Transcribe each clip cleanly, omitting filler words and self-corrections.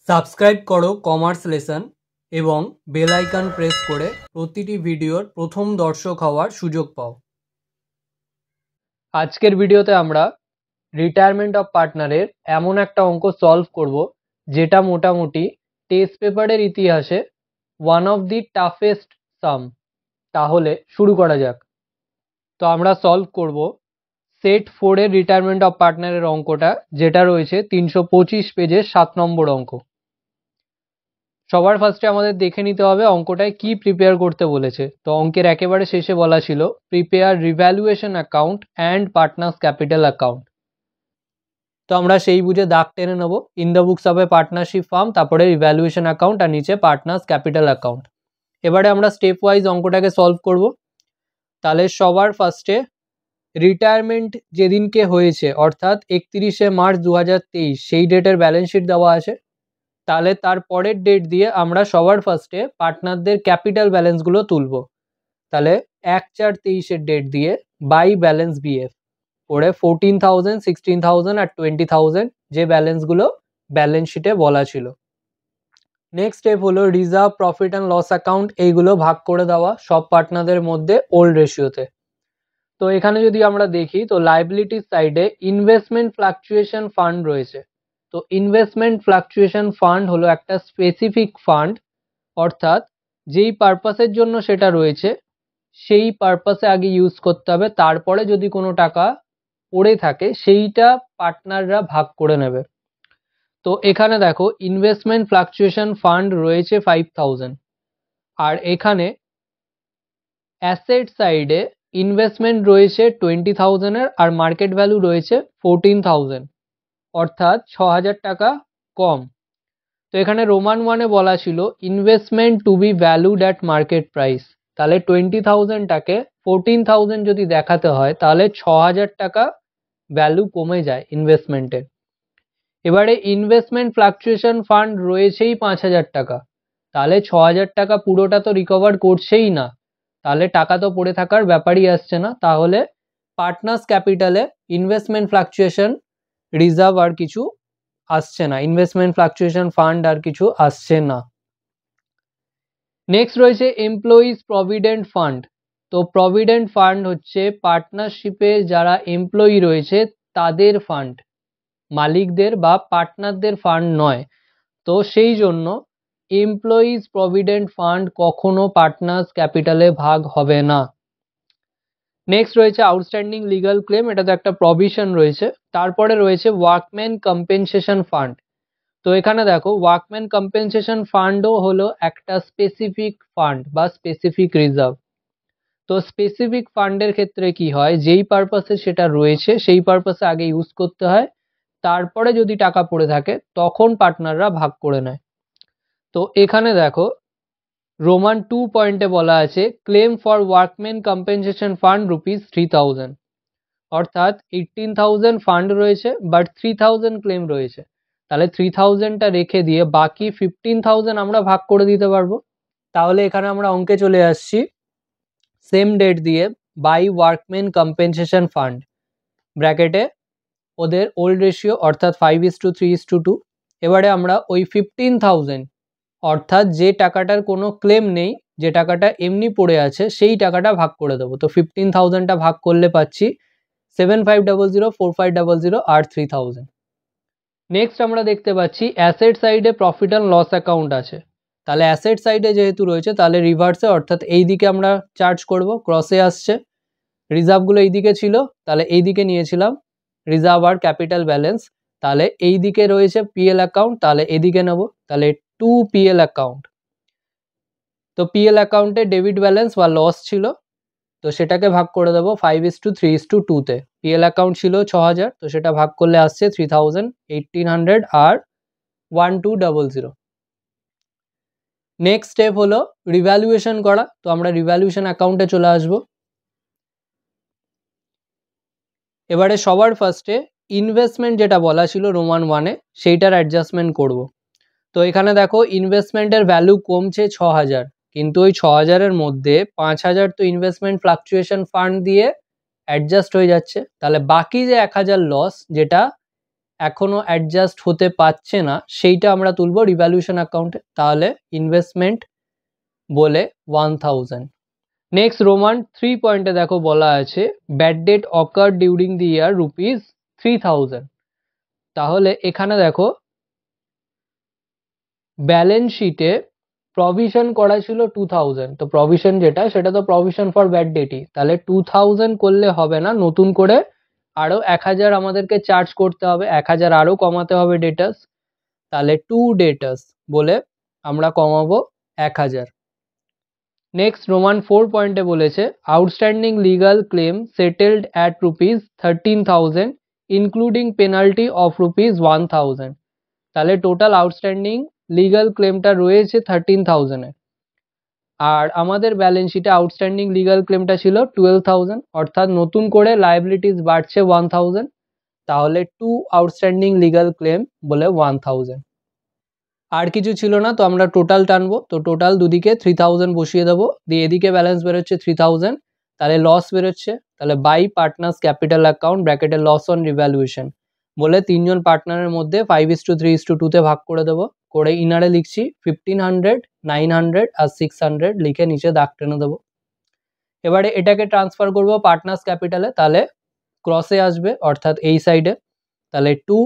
Subscribe করো commerce lesson এবং bell icon press করে প্রতিটি ভিডিওর প্রথম দর্শক হওয়ার সুযোগ পাও। আজকের ভিডিওতে আমরা রিটায়ারমেন্ট অফ পার্টনারের এমন একটা অঙ্ক সলভ করব যেটা মোটামুটি টেস্ট পেপারের ইতিহাসে ওয়ান অফ দি টাফেস্ট সাম। তাহলে শুরু করা যাক। তো আমরা সলভ করব সেট 4 এর রিটায়ারমেন্ট অফ পার্টনারের অঙ্কটা, যেটা রয়েছে 325 পেজের 7 নম্বর অঙ্ক। সবার ফার্স্টে আমাদের দেখে নিতে হবে অঙ্কটায় কি প্রিপেয়ার করতে বলেছে। তো অঙ্কের একেবারে শেষে বলা ছিল prepare revaluation account and partners capital account. তো আমরা সেই বুঝে দাগ টেনে নেবো, in the books of A partnership firm, তারপরে রিভ্যালুয়েশন অ্যাকাউন্ট আর নিচে পার্টনার্স ক্যাপিটাল অ্যাকাউন্ট। এবারে আমরা স্টেপ ওয়াইজ অঙ্কটাকে সলভ করব। তাহলে সবার ফার্স্টে রিটায়ারমেন্ট যেদিনকে হয়েছে অর্থাৎ 31শে মার্চ 2023 সেই ডেটের ব্যালেন্স শিট দেওয়া আছে। তাহলে তার পরের ডেট দিয়ে আমরা সবার ফার্স্টে পার্টনারদের ক্যাপিটাল ব্যালেন্সগুলো তুলব। তাহলে 1/4/23-এর ডেট দিয়ে বাই ব্যালেন্স বিএফ করে 14,000, 16,000 আর 20,000 যে ব্যালেন্সগুলো ব্যালেন্স শিটে বলা ছিল। নেক্সট স্টেপ হলো reserve, profit and loss account, এইগুলো ভাগ করে দেওয়া সব পার্টনারদের মধ্যে ওল্ড রেশিওতে। তো এখানে যদি আমরা দেখি তো লাইবিলিটির সাইডে ইনভেস্টমেন্ট ফ্লাকচুয়েশন ফান্ড রয়েছে। তো ইনভেস্টমেন্ট ফ্লাকচুয়েশন ফান্ড হলো একটা স্পেসিফিক ফান্ড, অর্থাৎ যেই পারপাসের জন্য সেটা রয়েছে সেই পারপাসে আগে ইউজ করতে হবে, তারপরে যদি কোনো টাকা পড়ে থাকে সেইটা পার্টনাররা ভাগ করে নেবে। তো এখানে দেখো ইনভেস্টমেন্ট ফ্লাকচুয়েশন ফান্ড রয়েছে 5,000 আর এখানে অ্যাসেট সাইডে ইনভেস্টমেন্ট রয়েছে 20,000 এর আর মার্কেট ভ্যালু রয়েছে 14,000, অর্থাৎ 6,000 টাকা কম। তো এখানে রোমান 1-এ বলা ছিল investment to be valued at market price. তাহলে 20,000টাকে 14,000 যদি দেখাতে হয় তাহলে 6,000 টাকা ভ্যালু কমে যায় ইনভেস্টমেন্টের। এবারে ইনভেস্টমেন্ট ফ্লাকচুয়েশন ফান্ড রয়েছেই 5,000 টাকা, তাহলে 6,000 টাকা পুরোটা তো রিকভার করছেই না, তাহলে টাকা তো পড়ে থাকার ব্যাপারই আসছে না। তাহলে পার্টনার্স ক্যাপিটালে ইনভেস্টমেন্ট ফ্লাকচুয়েশন রিজার্ভ আর কিছু আসছে না, ইনভেস্টমেন্ট ফ্লাকচুয়েশন ফান্ড আর কিছু আসছে না। নেক্সট রয়েছে এমপ্লয়িজ প্রভিডেন্ট ফান্ড। তো প্রভিডেন্ট ফান্ড হচ্ছে পার্টনারশিপে যারা এমপ্লয়ি রয়েছে তাদের ফান্ড, মালিকদের বা পার্টনারদের ফান্ড নয়। তো সেই জন্য এমপ্লয়িজ প্রভিডেন্ট ফান্ড কখনো পার্টনার্স ক্যাপিটালে ভাগ হবে না। নেক্সট রয়েছে আউটস্ট্যান্ডিং লিগাল ক্লেম, এটা তো একটা প্রভিশন রয়েছে। তারপরে রয়েছে ওয়ার্কম্যান কম্পেনসেশন ফান্ড। তো এখানে দেখো ওয়ার্কম্যান কম্পেনসেশন ফান্ডও হলো একটা স্পেসিফিক ফান্ড বা স্পেসিফিক রিজার্ভ। তো স্পেসিফিক ফান্ডের ক্ষেত্রে কি হয়, যেই পারপাসে সেটা রয়েছে সেই পারপাসে আগে ইউজ করতে হয়, তারপরে যদি টাকা পড়ে থাকে তখন পার্টনাররা ভাগ করে নেয়। তো এখানে দেখো রোমান 2 পয়েন্টে বলা আছে claim for workman compensation fund ₹3,000, অর্থাৎ 18,000 ফান্ড রয়েছে বাট 3,000 ক্লেম রয়েছে। তাহলে 3,000টা রেখে দিয়ে বাকি 15,000 আমরা ভাগ করে দিতে পারবো। তাহলে এখানে আমরা অঙ্কে চলে আসছি সেম ডেট দিয়ে বাই ওয়ার্কম্যান কম্পেনসেশন ফান্ড ব্র্যাকেটে ওদের ওল্ড রেশিও অর্থাৎ 5:3:2। এবারে আমরা ওই 15,000 অর্থাৎ যে টাকাটার কোনো ক্লেম নেই, যে টাকাটা এমনি পড়ে আছে সেই টাকাটা ভাগ করে দেবো। তো 15,000টা ভাগ করলে পাচ্ছি 7,500, 4,500 আর 3,000। নেক্সট আমরা দেখতে পাচ্ছি অ্যাসেট সাইডে প্রফিট অ্যান্ড লস অ্যাকাউন্ট আছে। তাহলে অ্যাসেট সাইডে যেহেতু রয়েছে তাহলে রিভার্সে অর্থাৎ এই দিকে আমরা চার্জ করব, ক্রসে আসছে। রিজার্ভগুলো এই দিকে ছিল তাহলে এই দিকে নিয়েছিলাম রিজার্ভ আর ক্যাপিটাল ব্যালেন্স। তাহলে এই দিকে রয়েছে পিএল অ্যাকাউন্ট, তাহলে এদিকে নেব, তাহলে 2 পিএল অ্যাকাউন্ট। তো পিএল অ্যাকাউন্টে ডেবিট ব্যালেন্স বা লস ছিল, তো সেটাকে ভাগ করে দেবো 5:3:2-তে। পিএল অ্যাকাউন্ট ছিল 6,000, তো সেটা ভাগ করলে আসছে 3,000, 1,800 আর 1,200। নেক্সট স্টেপ হলো রিভ্যালুয়েশন করা। তো আমরা রিভ্যালুয়েশন অ্যাকাউন্টে চলে আসবো। এবারে সবার ফার্স্টে ইনভেস্টমেন্ট যেটা বলা ছিল রোমান 1-এ সেইটার অ্যাডজাস্টমেন্ট করব। তো এখানে দেখো ইনভেস্টমেন্টের ভ্যালু কমছে 6,000, কিন্তু ওই 6,000-এর মধ্যে 5,000 তো ইনভেস্টমেন্ট ফ্লাকচুয়েশন ফান্ড দিয়ে অ্যাডজাস্ট হয়ে যাচ্ছে। তাহলে বাকি যে 1,000 লস, যেটা এখনো অ্যাডজাস্ট হতে পারছে না, সেইটা আমরা তুলব রিভ্যালুয়েশন অ্যাকাউন্টে, তাহলে ইনভেস্টমেন্ট বলে 1000। নেক্সট রোমান 3 পয়েন্টে দেখো বলা আছে bad debt occur during the year ₹3000। তাহলে এখানে দেখো ব্যালেন্স শিটে প্রভিশন করা ছিল 2000, তো প্রভিশন যেটা সেটা তো প্রভিশন ফর ব্যাড ডেটই, তাহলে 2000 করলে হবে না, নতুন করে আরো 1000 আমাদেরকে চার্জ করতে হবে, 1000 আরো কমাতে হবে ডেটাস, তাহলে টু ডেটাস বলে আমরা কমাবো 1000। নেক্সট রোমান 4 পয়েন্টে বলেছে outstanding legal claim settled at ₹13,000 including penalty of ₹1000। তাহলে টোটাল আউটস্ট্যান্ডিং লিগাল ক্লেমটা রয়েছে 13,000 এ, আর আমাদের ব্যালেন্স শিটে আউটস্ট্যান্ডিং লিগাল ক্লেমটা ছিল 12,000, অর্থাৎ নতুন করে লায়াবিলিটিস বাড়ছে 1000, তাহলে টু আউটস্ট্যান্ডিং লিগাল ক্লেম বলে 1000। আর কিছু ছিল না, তো আমরা টোটাল টানবো, তো টোটাল দুদিকে 3000 বসিয়ে দেবো, দিয়ে এদিকে ব্যালেন্স বেরোচ্ছে 3000, তাহলে লস বেরোচ্ছে, তাহলে বাই পার্টনার্স ক্যাপিটাল অ্যাকাউন্ট ব্র্যাকেটে লস অন রিভ্যালুয়েশন বলে তিনজন পার্টনারের মধ্যে 5:3:2 ভাগ করে দেবো, করে ইনারে লিখছি 1500, 900 আর 600 লিখে নিচে দাগ টেনে দেবো। এবারে এটাকে ট্রান্সফার করবো পার্টনার্স ক্যাপিটালে, তাহলে ক্রসে আসবে অর্থাৎ এই সাইডে, তাহলে টু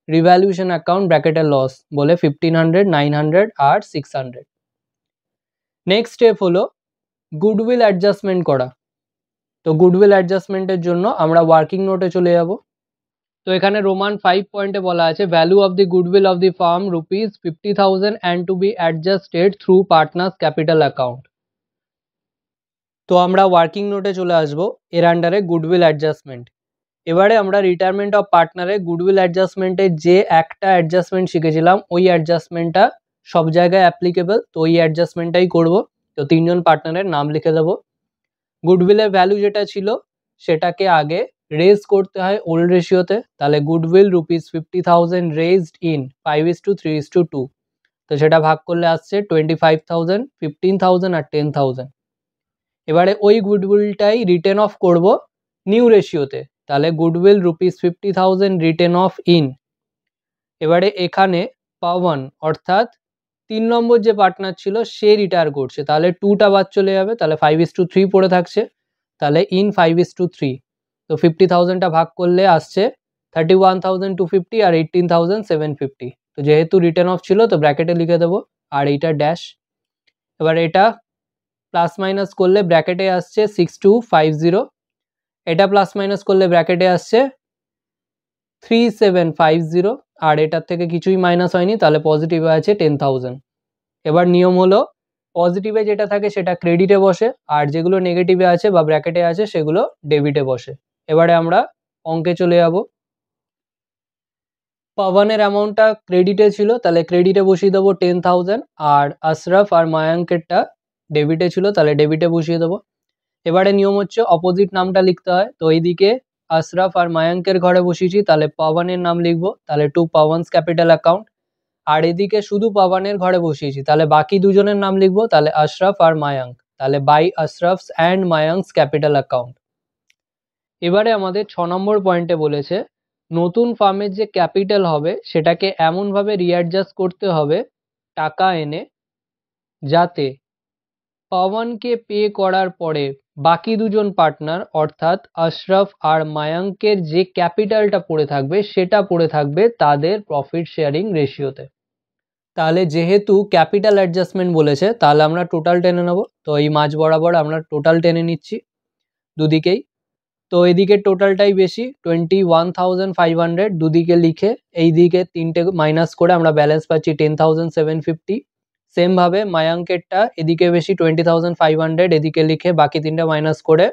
রিভ্যালুয়েশন অ্যাকাউন্ট ব্র্যাকেটের লস বলে 1500, 900 আর 600। নেক্সট স্টেপ হলো গুডউইল অ্যাডজাস্টমেন্ট করা। তো গুডউইল অ্যাডজাস্টমেন্টের জন্য আমরা ওয়ার্কিং নোটে চলে যাব। তো এখানে রোমান 5 পয়েন্টে বলা আছে value of the goodwill of the firm ₹50,000 and to be adjusted through partners capital account. তো আমরা ওয়ার্কিং নোটে চলে আসবো, এর আন্ডারে গুডউইল অ্যাডজাস্টমেন্ট। এবারে আমরা রিটায়ারমেন্ট অফ পার্টনারে গুডউইল অ্যাডজাস্টমেন্টে যে একটা অ্যাডজাস্টমেন্ট শিখেছিলাম ওই অ্যাডজাস্টমেন্টটা সব জায়গায় অ্যাপ্লিকেবল, তো ওই অ্যাডজাস্টমেন্টটাই করব। তো তিনজন পার্টনারের নাম লিখে দেবো। গুডউইলের ভ্যালু যেটা ছিল সেটাকে আগে রেজ করতে হয় ওল্ড রেশিওতে, তাহলে গুডউইল ₹50,000 রেজড ইন 5:3:2, তো সেটা ভাগ করলে আসছে 25,000, 15,000 আর 10,000। এবারে ওই গুডউইলটাই রিটেন অফ করব নিউ রেশিওতে, তাহলে গুডউইল ₹50,000 রিটেন অফ ইন। এবারে এখানে পাওয়ান অর্থাৎ 3 নম্বর যে পার্টনার ছিল সে রিটায়ার করছে, তাহলে 2টা বাদ চলে যাবে, তাহলে 5:3 পড়ে থাকছে, তাহলে ইন 5:3। তো 50,000টা ভাগ করলে আসছে 31,250 আর 18,750। তো যেহেতু রিটেন অফ ছিল তো ব্র্যাকেটে লিখে দেবো আর এইটা ড্যাশ। এবার এটা প্লাস মাইনাস করলে ব্র্যাকেটে আসছে 6250, এটা প্লাস মাইনাস করলে ব্র্যাকেটে আসছে 3750, আর এটার থেকে কিছুই মাইনাস হয়নি, তাহলে পজিটিভে আছে 10,000। এবার নিয়ম হলো পজিটিভে যেটা থাকে সেটা ক্রেডিটে বসে, আর যেগুলো নেগেটিভে আছে বা ব্র্যাকেটে আছে সেগুলো ডেবিটে বসে। এবারে আমরা অঙ্কে চলে যাব। পাওয়ানের অ্যামাউন্টটা ক্রেডিটে ছিল, তাহলে ক্রেডিটে বসিয়ে দেবো 10,000, আর আশরাফ আর মায়াঙ্কেরটা ডেবিটে ছিল, তাহলে ডেবিটে বসিয়ে দেবো। এবারে নিয়ম হচ্ছে অপোজিট নামটা লিখতে হয়, তো এইদিকে আশরাফ আর মায়াঙ্কের ঘরে বসিয়েছি, তাহলে পাওয়ানের নাম লিখবো, তাহলে টু পাওয়ানস ক্যাপিটাল অ্যাকাউন্ট। আর এদিকে শুধু পাওয়ানের ঘরে বসিয়েছি, তাহলে বাকি দুজনের নাম লিখবো, তাহলে আশরাফ আর মায়াঙ্ক, তাহলে বাই আশরাফস অ্যান্ড মায়াঙ্কস ক্যাপিটাল অ্যাকাউন্ট। এবারে আমাদের 6 নম্বর পয়েন্টে বলেছে নতুন ফার্মের যে ক্যাপিটাল হবে সেটাকে এমনভাবে রিঅ্যাডজাস্ট করতে হবে টাকা এনে, যাতে পাওয়ানকে পে করার পরে বাকি দুজন পার্টনার অর্থাৎ আশরাফ আর মায়াঙ্কের যে ক্যাপিটালটা পড়ে থাকবে সেটা পড়ে থাকবে তাদের প্রফিট শেয়ারিং রেশিওতে। তাহলে যেহেতু ক্যাপিটাল অ্যাডজাস্টমেন্ট বলেছে তাহলে আমরা টোটাল টেনে নেব, তো এই মাঝ বরাবর আমরা টোটাল টেনে নিচ্ছি দুদিকেই। তো এদিকে টোটালটাই বেশি 21,500, দুদিকে লিখে এই দিকে তিনটে মাইনাস করে আমরা ব্যালেন্স পাচ্ছি 10,750। সেম ভাবে মায়াঙ্কেরটা এদিকে বেশি 20,500, এদিকে লিখে বাকি তিনটা মাইনাস করে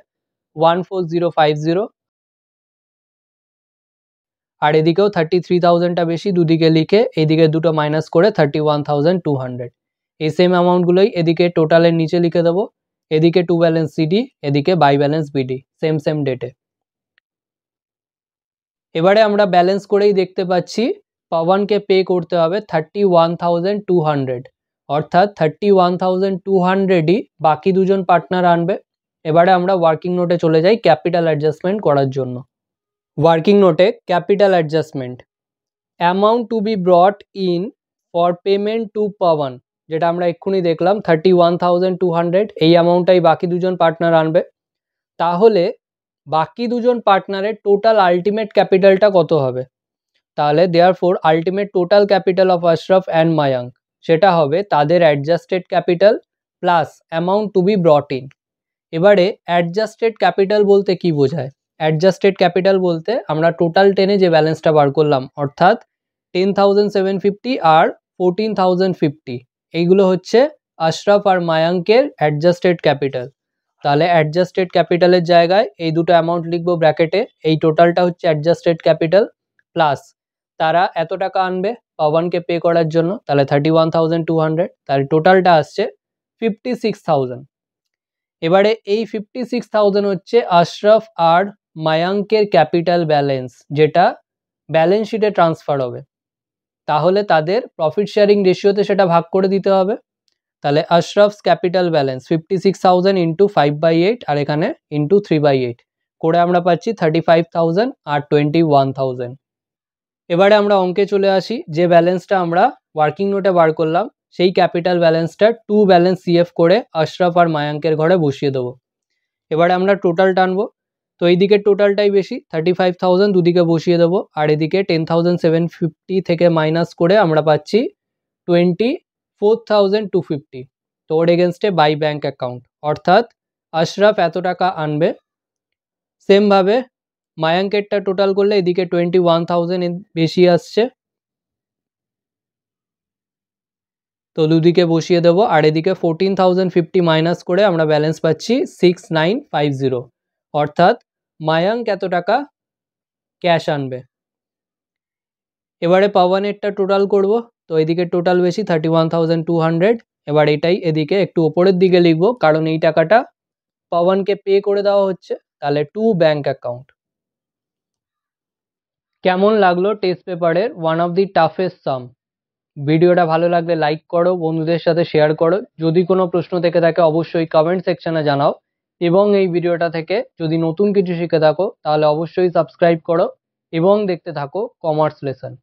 14,050, আর এদিকেও 33,000টা বেশি, দুদিকে লিখে এইদিকে দুটো মাইনাস করে 31,200। এই সেম অ্যামাউন্টগুলোই এদিকে টোটালের নিচে লিখে দেবো, এদিকে টু ব্যালেন্স সিডি, এদিকে বাই ব্যালেন্স বিডি, সেম ডেটে। এবারে আমরা ব্যালেন্স করেই দেখতে পাচ্ছি পাওয়ানকে পে করতে হবে 31,200, অর্থাৎ 31,200ই বাকি দুজন পার্টনার আনবে। এবারে আমরা ওয়ার্কিং নোটে চলে যাই ক্যাপিটাল অ্যাডজাস্টমেন্ট করার জন্য। ওয়ার্কিং নোটে capital adjustment amount to be brought in for payment to Pawan, যেটা আমরা এক্ষুনি দেখলাম 31,200, এই অ্যামাউন্টটাই বাকি দুজন পার্টনার আনবে। তাহলে বাকি দুজন পার্টনারের টোটাল আলটিমেট ক্যাপিটালটা কত হবে? তাহলে therefore ultimate total capital of Ashraf and Mayank সেটা হবে তাদের adjusted capital plus amount to be brought in. এবারে অ্যাডজাস্টেড ক্যাপিটাল বলতে কি বোঝায়? অ্যাডজাস্টেড ক্যাপিটাল বলতে আমরা টোটাল টেনে যে ব্যালেন্সটা বার করলাম, অর্থাৎ 10,750 আর 14,050, এইগুলো হচ্ছে আশরাফ আর মায়াঙ্কের অ্যাডজাস্টেড ক্যাপিটাল। তাহলে অ্যাডজাস্টেড ক্যাপিটালের জায়গায় এই দুটো অ্যামাউন্ট লিখবো ব্র্যাকেটে, এই টোটালটা হচ্ছে অ্যাডজাস্টেড ক্যাপিটাল প্লাস তারা এত টাকা আনবে পাওয়ানকে পে করার জন্য, তাহলে 31,200, তাহলে টোটালটা আসছে 56,000। এবারে এই 56,000 হচ্ছে আশরাফ আর মায়াঙ্কের ক্যাপিটাল ব্যালেন্স, যেটা ব্যালেন্স শিটে ট্রান্সফার হবে। তাহলে তাদের প্রফিট শেয়ারিং রেশিওতে সেটা ভাগ করে দিতে হবে। তাহলে আশরাফস ক্যাপিটাল ব্যালেন্স 56,000 ইন্টু 5/8 আর এখানে ইন্টু 3/8 করে আমরা পাচ্ছি 35,000 আর 21,000। এবারে আমরা অঙ্কে চলে আসি, যে ব্যালেন্সটা আমরা ওয়ার্কিং নোটে বার করলাম সেই ক্যাপিটাল ব্যালেন্সটা টু ব্যালেন্স সিএফ করে আশরাফ আর মায়াঙ্কের ঘরে বসিয়ে দেবো। এবারে আমরা টোটাল টানবো, তো এইদিকে টোটালটাই বেশি 35,000 দুদিকে বসিয়ে দেবো, আর এদিকে 10,750 থেকে মাইনাস করে আমরা পাচ্ছি 24,250। তো ওর এগেনস্টে বাই ব্যাঙ্ক অ্যাকাউন্ট, অর্থাৎ আশরাফ এত টাকা আনবে। সেমভাবে মায়াঙ্কেরটা টোটাল করলে এদিকে 21,000 বেশি আসছে, তো দুদিকে বসিয়ে দেবো, আর এদিকে 14,050 মাইনাস করে আমরা ব্যালেন্স পাচ্ছি 6,950, অর্থাৎ মায়াঙ্ক এত টাকা ক্যাশ আনবে। এবারে পাওয়ানেরটা টোটাল করব, তো এদিকে টোটাল বেশি 31,200। এবার এটাই এদিকে একটু ওপরের দিকে লিখবো, কারণ এই টাকাটা পাওয়ানকে পে করে দেওয়া হচ্ছে, তাহলে টু ব্যাঙ্ক অ্যাকাউন্ট। কেমন লাগলো টেস্ট পেপারের ওয়ান অফ দি টাফেস্ট সাম? ভিডিওটা ভালো লাগলে লাইক করো, বন্ধুদের সাথে শেয়ার করো, যদি কোনো প্রশ্ন থেকে থাকে অবশ্যই কমেন্ট সেকশনে জানাও, এবং এই ভিডিওটা থেকে যদি নতুন কিছু শিখে থাকো তাহলে অবশ্যই সাবস্ক্রাইব করো এবং দেখতে থাকো কমার্স লেসন।